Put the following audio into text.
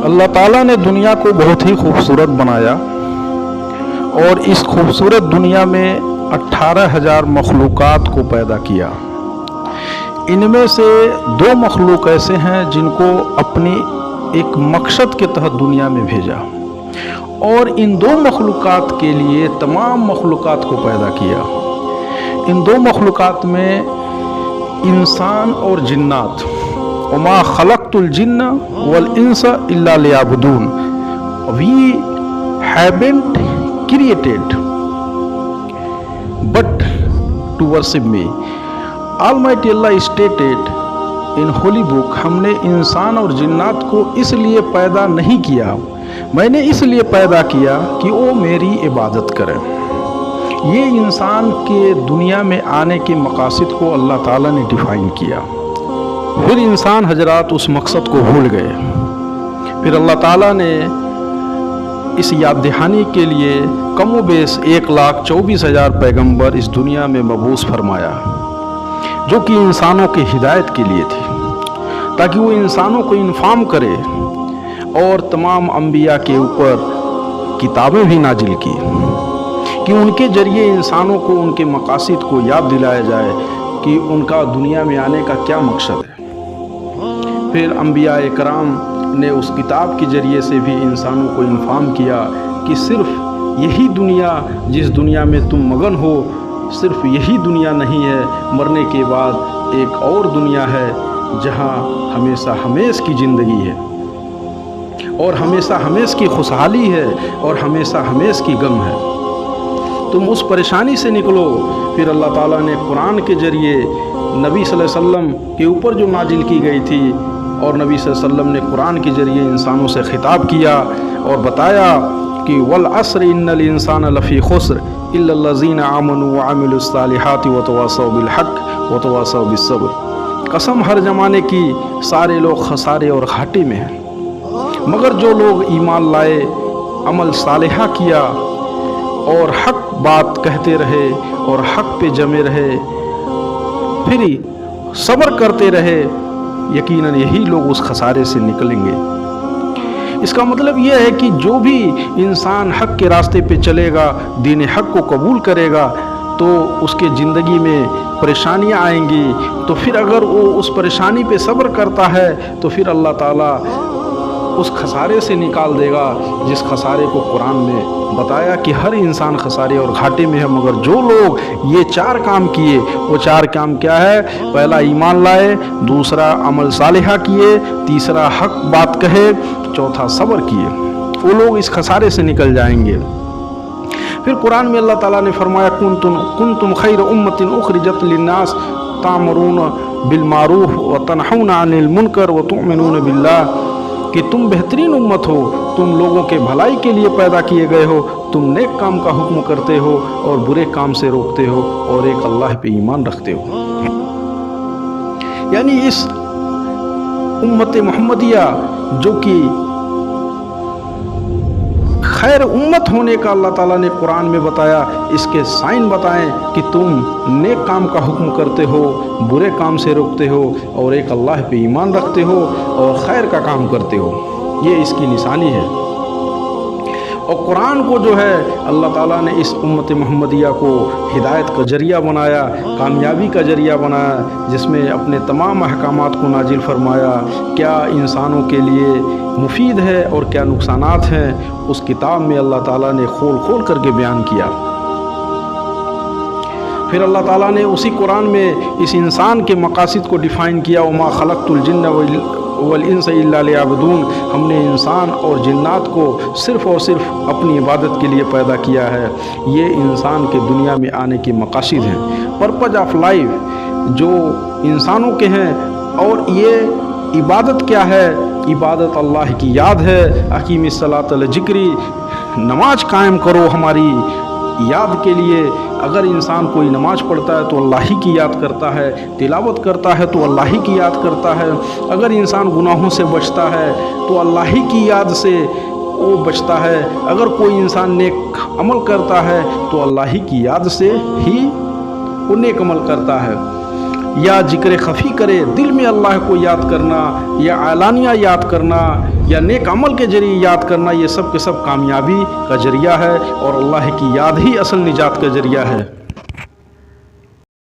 اللہ تعالیٰ نے دنیا کو بہت ہی خوبصورت بنایا اور اس خوبصورت دنیا میں 18,000 مخلوقات کو پیدا کیا۔ ان میں سے 2 مخلوق ایسے ہیں جن کو اپنی ایک مقصد کے تحت دنیا میں بھیجا، اور ان 2 مخلوقات کے لیے تمام مخلوقات کو پیدا کیا۔ ان 2 مخلوقات میں انسان اور جنات، وما خلقت الجن والانس الا لیعبدون، we haven't created but to worship me. Almighty Allah stated in holy book، ہم نے انسان اور جنات کو اس لیے پیدا نہیں کیا، میں نے اس لیے پیدا کیا کہ وہ میری عبادت کریں۔ یہ انسان کے دنیا میں آنے کے مقاصد کو اللہ تعالیٰ نے ڈیفائن کیا، پھر انسان حضرات اس مقصد کو بھول گئے۔ پھر اللہ تعالیٰ نے اس یاد دہانی کے لیے کم و بیش 1,24,000 پیغمبر اس دنیا میں مبعوث فرمایا، جو کہ انسانوں کی ہدایت کے لیے تھی، تاکہ وہ انسانوں کو انفارم کرے، اور تمام انبیاء کے اوپر کتابیں بھی نازل کی کہ ان کے ذریعے انسانوں کو ان کے مقاصد کو یاد دلایا جائے کہ ان کا دنیا میں آنے کا کیا مقصد ہے۔ پھر انبیاء کرام نے اس کتاب کے ذریعے سے بھی انسانوں کو انفارم کیا کہ صرف یہی دنیا، جس دنیا میں تم مگن ہو، صرف یہی دنیا نہیں ہے، مرنے کے بعد ایک اور دنیا ہے جہاں ہمیشہ ہمیش کی زندگی ہے، اور ہمیشہ ہمیش کی خوشحالی ہے، اور ہمیشہ ہمیش کی غم ہے۔ تم اس پریشانی سے نکلو۔ پھر اللہ تعالیٰ نے قرآن کے ذریعے نبی صلی اللہ علیہ وسلم کے اوپر جو نازل کی گئی تھی، اور نبی صلی اللہ علیہ وسلم نے قرآن کے ذریعے انسانوں سے خطاب کیا اور بتایا کہ والعصر ان الانسان لفی خسر الا الذین آمنوا وعملوا الصالحات وتواصوا بالحق وتواصوا بالصبر۔ قسم ہر زمانے کی، سارے لوگ خسارے اور گھاٹے میں ہیں، مگر جو لوگ ایمان لائے، عمل صالحہ کیا، اور حق بات کہتے رہے اور حق پہ جمے رہے، پھر صبر کرتے رہے، یقیناً یہی لوگ اس خسارے سے نکلیں گے۔ اس کا مطلب یہ ہے کہ جو بھی انسان حق کے راستے پہ چلے گا، دین حق کو قبول کرے گا، تو اس کے زندگی میں پریشانیاں آئیں گی، تو پھر اگر وہ اس پریشانی پہ صبر کرتا ہے تو پھر اللہ تعالیٰ اس خسارے سے نکال دے گا، جس خسارے کو قرآن میں بتایا کہ ہر انسان خسارے اور گھاٹے میں ہے، مگر جو لوگ یہ 4 کام کیے، وہ 4 کام کیا ہے؟ پہلا ایمان لائے، دوسرا عمل صالحہ کیے، تیسرا حق بات کہے، چوتھا صبر کیے، وہ لوگ اس خسارے سے نکل جائیں گے۔ پھر قرآن میں اللہ تعالیٰ نے فرمایا کنتم خیر امت اخرجت للناس تأمرون بالمعروف وتنہون عن المنکر وتؤمنون باللہ، کہ تم بہترین امت ہو، تم لوگوں کے بھلائی کے لیے پیدا کیے گئے ہو، تم نیک کام کا حکم کرتے ہو اور برے کام سے روکتے ہو، اور ایک اللہ پہ ایمان رکھتے ہو۔ یعنی اس امت محمدیہ جو کہ خیر امت ہونے کا اللہ تعالیٰ نے قرآن میں بتایا، اس کے سائن بتائیں کہ تم نیک کام کا حکم کرتے ہو، برے کام سے روکتے ہو، اور ایک اللہ پہ ایمان رکھتے ہو، اور خیر کا کام کرتے ہو، یہ اس کی نشانی ہے۔ اور قرآن کو جو ہے اللہ تعالیٰ نے اس امت محمدیہ کو ہدایت کا ذریعہ بنایا، کامیابی کا ذریعہ بنایا، جس میں اپنے تمام احکامات کو نازل فرمایا، کیا انسانوں کے لیے مفید ہے اور کیا نقصانات ہیں، اس کتاب میں اللہ تعالیٰ نے کھول کھول کر کے بیان کیا۔ پھر اللہ تعالیٰ نے اسی قرآن میں اس انسان کے مقاصد کو ڈیفائن کیا، وما خلقت الجن والانس الا لیعبدون، ہم نے انسان اور جنات کو صرف اور صرف اپنی عبادت کے لیے پیدا کیا ہے۔ یہ انسان کے دنیا میں آنے کے مقاصد ہیں، پرپز آف لائف جو انسانوں کے ہیں۔ اور یہ عبادت کیا ہے؟ عبادت اللہ کی یاد ہے، اقیم الصلاۃ لذکری، نماز قائم کرو ہماری یاد کے لیے۔ اگر انسان کوئی نماز پڑھتا ہے تو اللہ ہی کی یاد کرتا ہے، تلاوت کرتا ہے تو اللہ ہی کی یاد کرتا ہے۔ اگر انسان گناہوں سے بچتا ہے تو اللہ ہی کی یاد سے وہ بچتا ہے۔ اگر کوئی انسان نیک عمل کرتا ہے تو اللہ ہی کی یاد سے ہی وہ نیک عمل کرتا ہے۔ یا ذکر خفی کرے، دل میں اللہ کو یاد کرنا یا اعلانیہ یاد کرنا یا نیک عمل کے ذریعے یاد کرنا، یہ سب کے سب کامیابی کا ذریعہ ہے، اور اللہ کی یاد ہی اصل نجات کا ذریعہ ہے۔